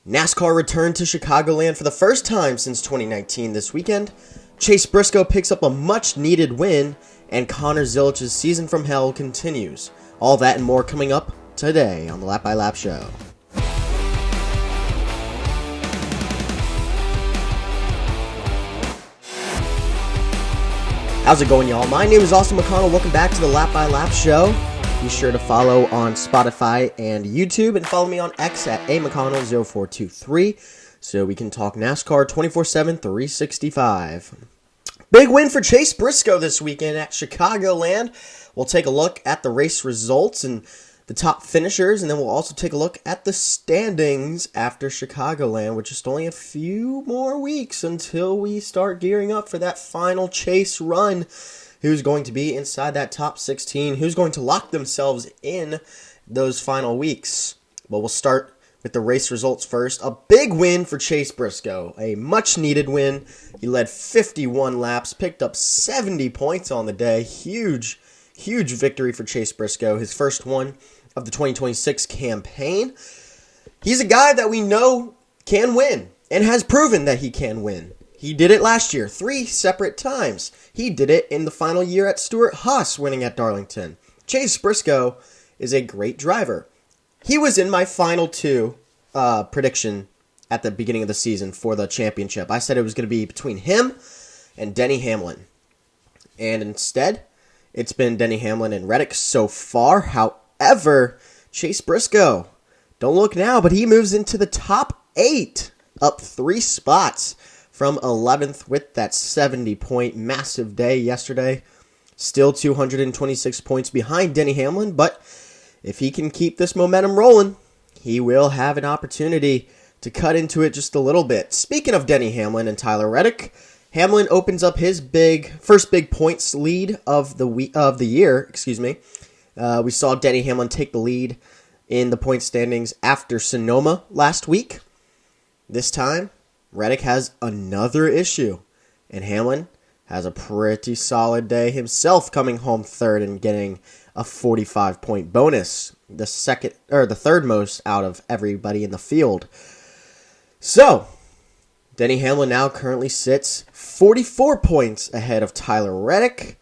NASCAR returned to Chicagoland for the first time since 2019 this weekend. Chase Briscoe picks up a much-needed win, and Connor Zilich's season from hell continues. All that and more coming up today on the Lap by Lap Show. How's it going, y'all? My name is Austin McConnell. Welcome back to the Lap by Lap Show. Be sure to follow on Spotify and YouTube, and follow me on X at amcconnell0423 so we can talk NASCAR 24/7, 365. Big win for Chase Briscoe this weekend at Chicagoland. We'll take a look at the race results and the top finishers, and then we'll also take a look at the standings after Chicagoland, with just only a few more weeks until we start gearing up for that final Chase run. Who's going to be inside that top 16? Who's going to lock themselves in those final weeks? Well, we'll start with the race results first. A big win for Chase Briscoe. A much-needed win. He led 51 laps, picked up 70 points on the day. Huge victory for Chase Briscoe. His first one of the 2026 campaign. He's a guy that we know can win and has proven that he can win. He did it last year, 3 separate times. He did it in the final year at Stewart-Haas, winning at Darlington. Chase Briscoe is a great driver. He was in my final 2 prediction at the beginning of the season for the championship. I said it was going to be between him and Denny Hamlin. And instead, it's been Denny Hamlin and Reddick so far. However, Chase Briscoe, don't look now, but he moves into the top 8, up 3 spots. From 11th with that 70-point massive day yesterday. Still 226 points behind Denny Hamlin, but if he can keep this momentum rolling, he will have an opportunity to cut into it just a little bit. Speaking of Denny Hamlin and Tyler Reddick, Hamlin opens up his first big points lead of the year. We saw Denny Hamlin take the lead in the point standings after Sonoma last week. This time, Reddick has another issue, and Hamlin has a pretty solid day himself, coming home third and getting a 45-point bonus, the third most out of everybody in the field. So, Denny Hamlin now currently sits 44 points ahead of Tyler Reddick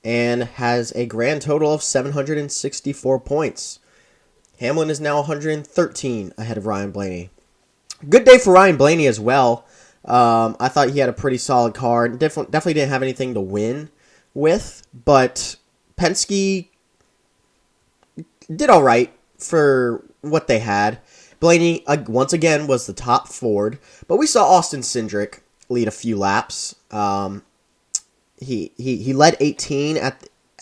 and has a grand total of 764 points. Hamlin is now 113 ahead of Ryan Blaney. Good day for Ryan Blaney as well. I thought he had a pretty solid car. Definitely didn't have anything to win with, but Penske did all right for what they had. Blaney, once again, was the top Ford, but we saw Austin Cindric lead a few laps. He led 18 I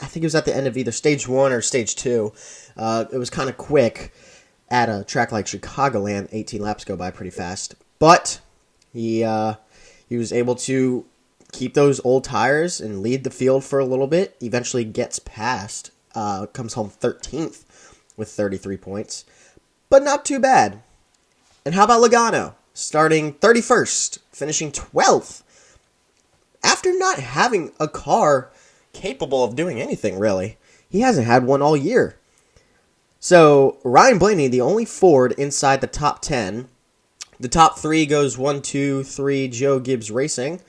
think it was at the end of either stage 1 or stage 2. It was kind of quick. At a track like Chicagoland, 18 laps go by pretty fast. But he was able to keep those old tires and lead the field for a little bit. Eventually gets past, comes home 13th with 33 points. But not too bad. And how about Logano? Starting 31st, finishing 12th. After not having a car capable of doing anything, really. He hasn't had one all year. So, Ryan Blaney, the only Ford inside the top 10. The top 3 goes 1, 2, 3, Joe Gibbs Racing.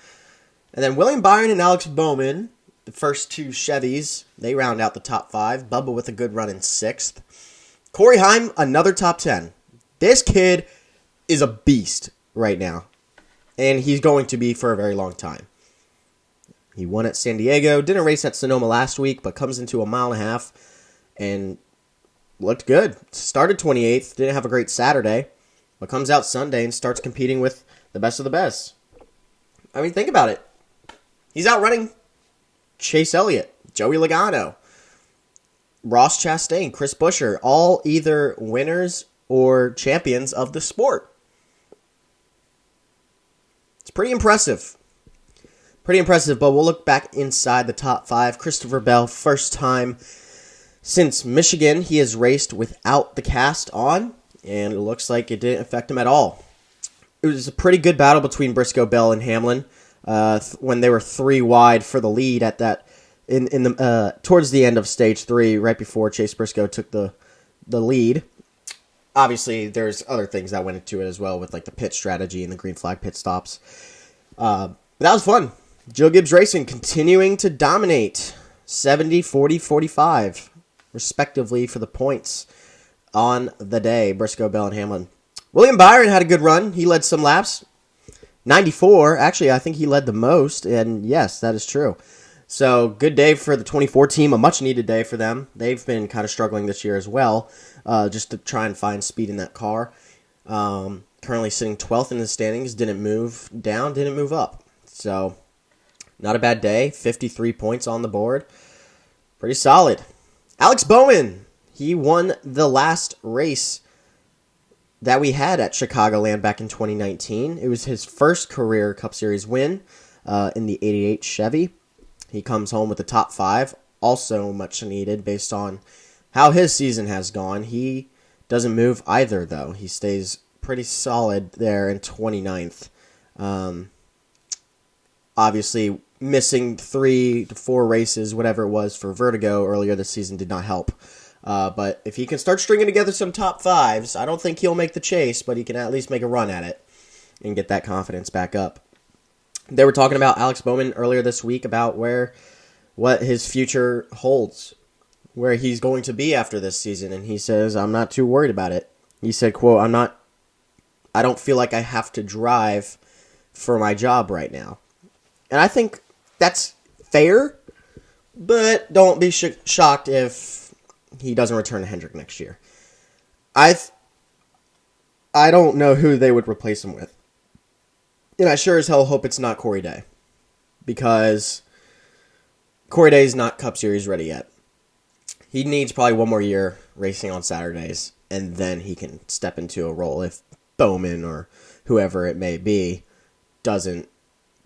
And then William Byron and Alex Bowman, the first 2 Chevys, they round out the top 5. Bubba with a good run in 6th. Corey Heim, another top 10. This kid is a beast right now. And he's going to be for a very long time. He won at San Diego, didn't race at Sonoma last week, but comes into a mile and a half and looked good. Started 28th, didn't have a great Saturday, but comes out Sunday and starts competing with the best of the best. I mean, think about it. He's outrunning Chase Elliott, Joey Logano, Ross Chastain, Chris Buescher, all either winners or champions of the sport. It's pretty impressive. But we'll look back inside the top 5. Christopher Bell, first time since Michigan, he has raced without the cast on, and it looks like it didn't affect him at all. It was a pretty good battle between Briscoe, Bell, and Hamlin when they were 3 wide for the lead at that towards the end of stage 3, right before Chase Briscoe took the lead. obviously, there's other things that went into it as well with like the pit strategy and the green flag pit stops. But that was fun. Joe Gibbs Racing continuing to dominate 70, 40, 45, respectively, for the points on the day. Briscoe, Bell, and Hamlin. William Byron had a good run. He led some laps. 94. Actually, I think he led the most. And yes, that is true. So, good day for the 24 team. A much-needed day for them. They've been kind of struggling this year as well, just to try and find speed in that car. Currently sitting 12th in the standings. Didn't move down, didn't move up. So, not a bad day. 53 points on the board. Pretty solid. Alex Bowman. He won the last race that we had at Chicagoland back in 2019. It was his first career Cup Series win in the 88 Chevy. He comes home with the top 5, also much needed based on how his season has gone. He doesn't move either, though. He stays pretty solid there in 29th. Obviously, missing 3 to 4 races, whatever it was, for Vertigo earlier this season did not help. But if he can start stringing together some top 5s, I don't think he'll make the chase, but he can at least make a run at it and get that confidence back up. They were talking about Alex Bowman earlier this week about what his future holds, where he's going to be after this season, and he says, I'm not too worried about it. He said, quote, I don't feel like I have to drive for my job right now. And I think that's fair, but don't be shocked if he doesn't return to Hendrick next year. I don't know who they would replace him with. And I sure as hell hope it's not Corey Day. Because Corey Day is not Cup Series ready yet. He needs probably one more year racing on Saturdays. And then he can step into a role if Bowman or whoever it may be doesn't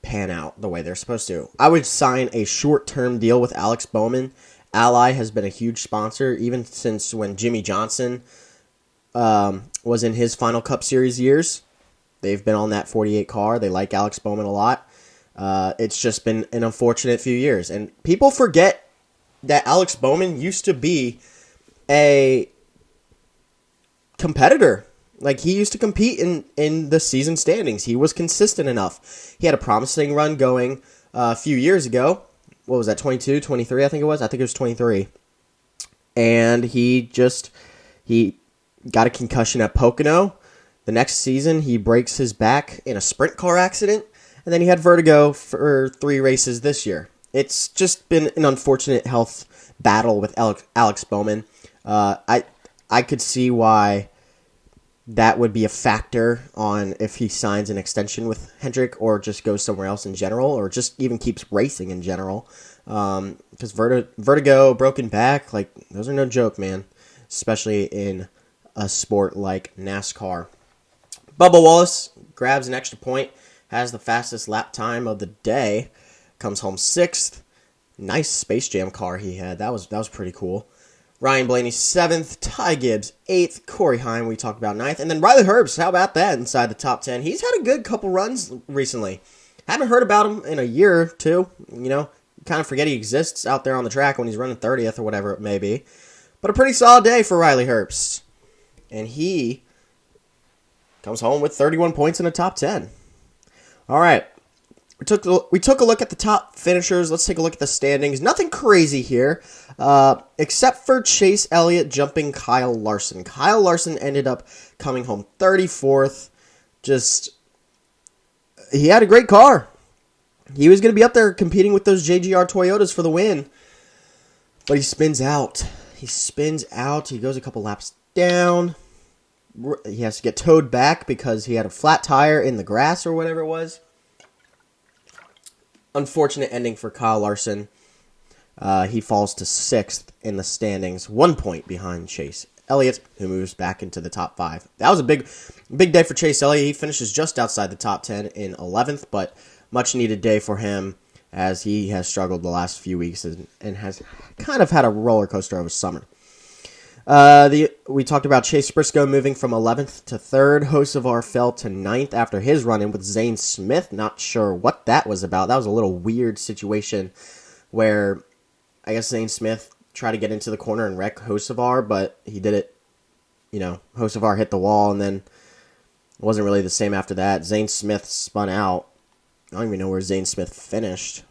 pan out the way they're supposed to. I would sign a short-term deal with Alex Bowman. Ally has been a huge sponsor even since when Jimmy Johnson was in his final Cup Series years. They've been on that 48 car. They like Alex Bowman a lot. It's just been an unfortunate few years. And people forget that Alex Bowman used to be a competitor. Like, he used to compete in the season standings. He was consistent enough. He had a promising run going a few years ago. What was that, 22, 23, I think it was? I think it was 23. And he got a concussion at Pocono. The next season, he breaks his back in a sprint car accident, and then he had vertigo for 3 races this year. It's just been an unfortunate health battle with Alex Bowman. I could see why that would be a factor on if he signs an extension with Hendrick or just goes somewhere else in general or just even keeps racing in general. Because vertigo, broken back, like, those are no joke, man, especially in a sport like NASCAR. Bubba Wallace grabs an extra point, has the fastest lap time of the day, comes home 6th. Nice Space Jam car he had. That was pretty cool. Ryan Blaney 7th, Ty Gibbs 8th, Corey Heim we talked about 9th, and then Riley Herbst, how about that, inside the top 10. He's had a good couple runs recently. Haven't heard about him in a year or two. You know, kind of forget he exists out there on the track when he's running 30th or whatever it may be. But a pretty solid day for Riley Herbst. And he comes home with 31 points in the top 10. All right. We took a look at the top finishers. Let's take a look at the standings. Nothing crazy here, except for Chase Elliott jumping Kyle Larson. Kyle Larson ended up coming home 34th. He had a great car. He was going to be up there competing with those JGR Toyotas for the win. But he spins out. He goes a couple laps down. He has to get towed back because he had a flat tire in the grass or whatever it was. Unfortunate ending for Kyle Larson. He falls to 6th in the standings, 1 point behind Chase Elliott, who moves back into the top 5. That was a big day for Chase Elliott. He finishes just outside the top 10 in 11th, but much needed day for him as he has struggled the last few weeks and has kind of had a roller coaster of a summer. We talked about Chase Briscoe moving from 11th to 3rd. Hocevar fell to 9th after his run-in with Zane Smith. Not sure what that was about. That was a little weird situation where I guess Zane Smith tried to get into the corner and wreck Hocevar, but he did it, Hocevar hit the wall, and then it wasn't really the same after that. Zane Smith spun out. I don't even know where Zane Smith finished.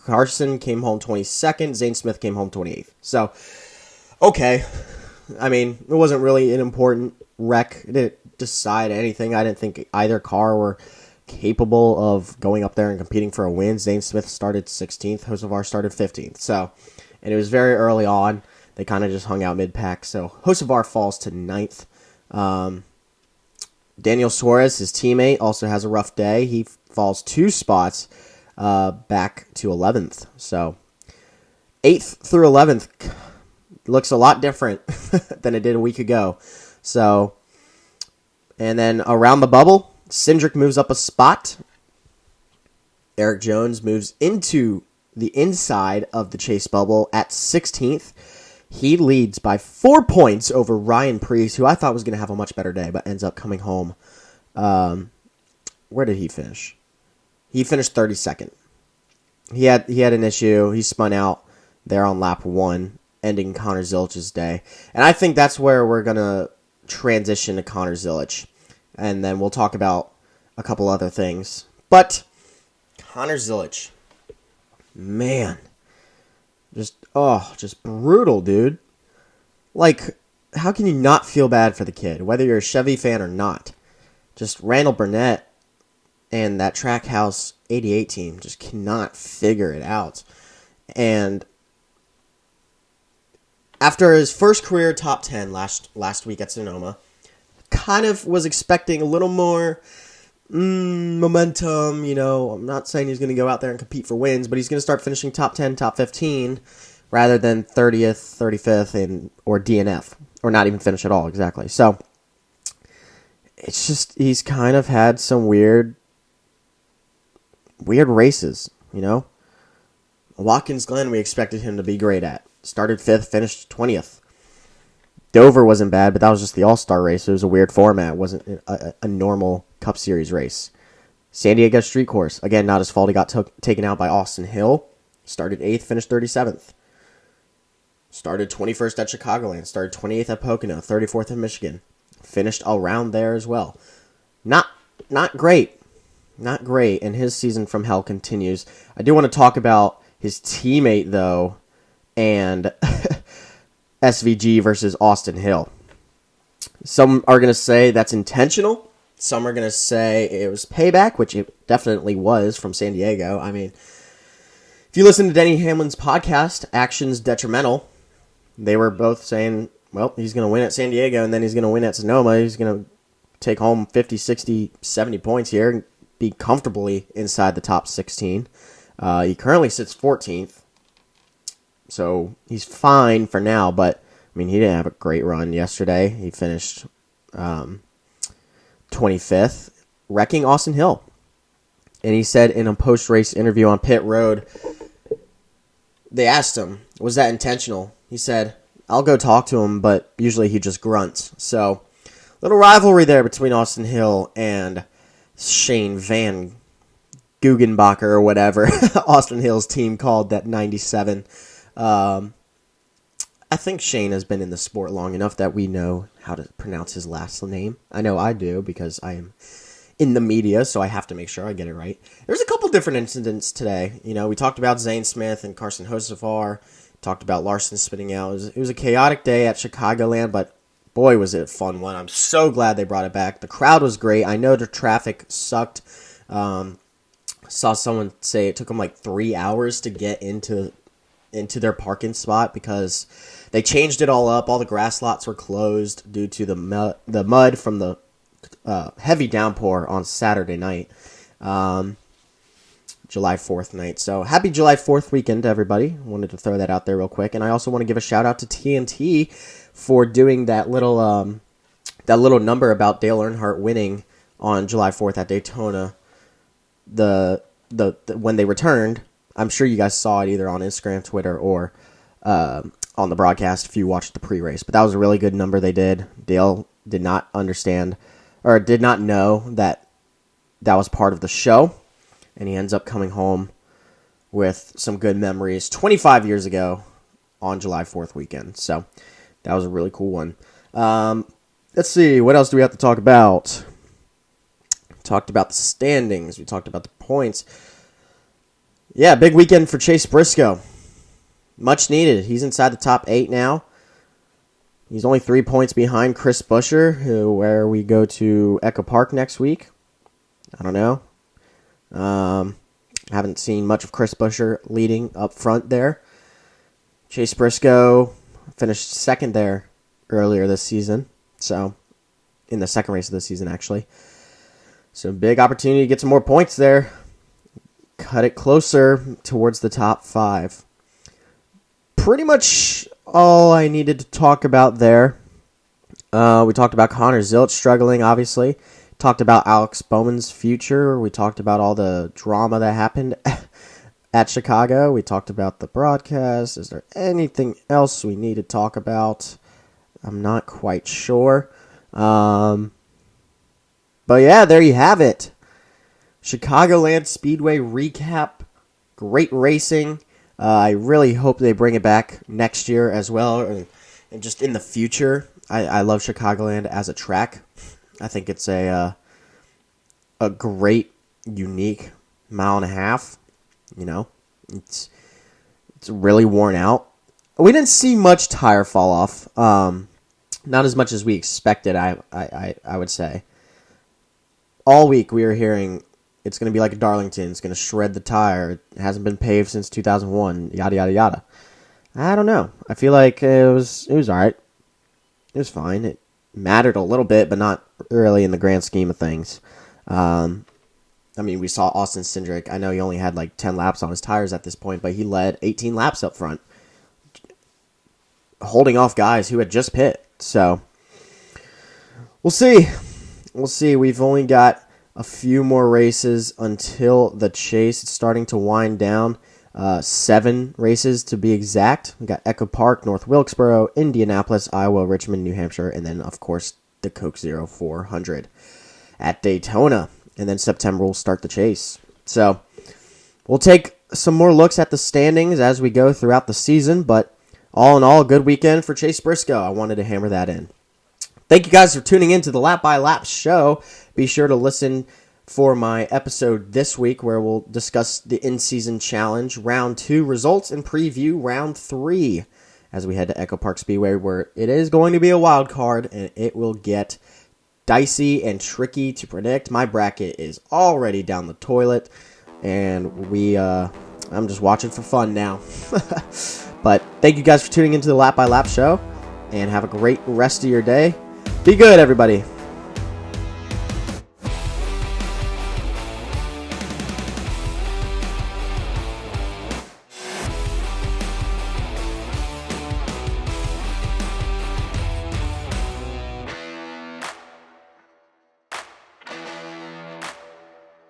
Carson came home 22nd. Zane Smith came home 28th. So, okay. I mean, it wasn't really an important wreck. It didn't decide anything. I didn't think either car were capable of going up there and competing for a win. Zane Smith started 16th. Hocevar started 15th. So, and it was very early on. They kind of just hung out mid-pack. So, Hocevar falls to 9th. Daniel Suarez, his teammate, also has a rough day. He falls 2 spots back to 11th. So 8th through 11th looks a lot different than it did a week ago. So, and then around the bubble, Cindric moves up a spot. Eric Jones moves into the inside of the chase bubble at 16th. He leads by 4 points over Ryan Preece, who I thought was going to have a much better day, but ends up coming home. Where did he finish? He finished 32nd. He had an issue. He spun out there on lap 1, ending Connor Zilich's day. And I think that's where we're going to transition to Connor Zilisch. And then we'll talk about a couple other things. But Connor Zilisch, man, just brutal, dude. Like, how can you not feel bad for the kid, whether you're a Chevy fan or not? Just Randall Burnett and that Trackhouse 88 team just cannot figure it out. And after his first career top 10 last week at Sonoma, kind of was expecting a little more momentum. I'm not saying he's going to go out there and compete for wins, but he's going to start finishing top 10, top 15, rather than 30th, 35th, or DNF, or not even finish at all, exactly. So, it's just, he's kind of had some weird races, Watkins Glen, we expected him to be great at. Started 5th, finished 20th. Dover wasn't bad, but that was just the All-Star race. It was a weird format. It wasn't a normal Cup Series race. San Diego Street Course, again, not his fault. He got taken out by Austin Hill. Started 8th, finished 37th. Started 21st at Chicagoland. Started 28th at Pocono. 34th in Michigan. Finished around there as well. Not great. Not great. And his season from hell continues. I do want to talk about his teammate, though, and SVG versus Austin Hill. Some are going to say that's intentional. Some are going to say it was payback, which it definitely was from San Diego. I mean, if you listen to Denny Hamlin's podcast, Actions Detrimental, they were both saying, well, he's going to win at San Diego, and then he's going to win at Sonoma. He's going to take home 50, 60, 70 points here and be comfortably inside the top 16. He currently sits 14th, so he's fine for now, but, I mean, he didn't have a great run yesterday. He finished 25th, wrecking Austin Hill. And he said in a post-race interview on Pit Road, they asked him, was that intentional? He said, I'll go talk to him, but usually he just grunts. So, little rivalry there between Austin Hill and Shane Van Guggenbacher or whatever Austin Hill's team called that 97. I think Shane has been in the sport long enough that we know how to pronounce his last name. I know I do because I am in the media, so I have to make sure I get it right. There's a couple different incidents today. We talked about Zane Smith and Carson Hocevar. Talked about Larson spitting out. It was a chaotic day at Chicagoland, but boy, was it a fun one. I'm so glad they brought it back. The crowd was great. I know the traffic sucked. Saw someone say it took them like 3 hours to get into their parking spot because they changed it all up. All the grass lots were closed due to the mud from the heavy downpour on Saturday night, July 4th night. So happy July 4th weekend to everybody. Wanted to throw that out there real quick. And I also want to give a shout out to TNT for doing that little number about Dale Earnhardt winning on July 4th at Daytona. The when they returned, I'm sure you guys saw it either on Instagram, Twitter, or on the broadcast if you watched the pre-race. But that was a really good number they did. Dale did not understand or did not know that was part of the show. And he ends up coming home with some good memories 25 years ago on July 4th weekend. So That was a really cool one. Let's see. What else do we have to talk about? Talked about the standings. We talked about the points. Yeah, big weekend for Chase Briscoe. Much needed. He's inside the top 8 now. He's only 3 points behind Chris Buescher, where we go to Echo Park next week. I don't know. Haven't seen much of Chris Buescher leading up front there. Chase Briscoe finished second there earlier this season. So, in the second race of the season, actually. So, big opportunity to get some more points there. Cut it closer towards the top 5. Pretty much all I needed to talk about there. We talked about Connor Zilisch struggling, obviously. Talked about Alex Bowman's future. We talked about all the drama that happened at Chicago. We talked about the broadcast. Is there anything else we need to talk about? I'm not quite sure. But yeah, there you have it. Chicagoland Speedway recap. Great racing. I really hope they bring it back next year as well, and just in the future. I love Chicagoland as a track. I think it's a great, unique mile and a half. You know, it's really worn out. We didn't see much tire fall off. Not as much as we expected. I would say. All week we were hearing it's going to be like a Darlington. It's going to shred the tire. It hasn't been paved since 2001. Yada yada yada. I don't know. I feel like it was all right. It was fine. It mattered a little bit, but not really in the grand scheme of things. I mean, we saw Austin Cindric. I know he only had like 10 laps on his tires at this point, but he led 18 laps up front, holding off guys who had just pit. So, we'll see. We'll see. We've only got a few more races until the chase. It's starting to wind down. 7 races to be exact. We got Echo Park, North Wilkesboro, Indianapolis, Iowa, Richmond, New Hampshire, and then, of course, the Coke 0400 at Daytona. And then September will start the chase. So, we'll take some more looks at the standings as we go throughout the season, but all in all, a good weekend for Chase Briscoe. I wanted to hammer that in. Thank you guys for tuning in to the Lap by Lap show. Be sure to listen for my episode this week where we'll discuss the in-season challenge, round 2 results, and preview round 3 as we head to Echo Park Speedway, where it is going to be a wild card and it will get dicey and tricky to predict. My bracket is already down the toilet, and I'm just watching for fun now. But thank you guys for tuning into the Lap by Lap show, and have a great rest of your day. Be good, everybody.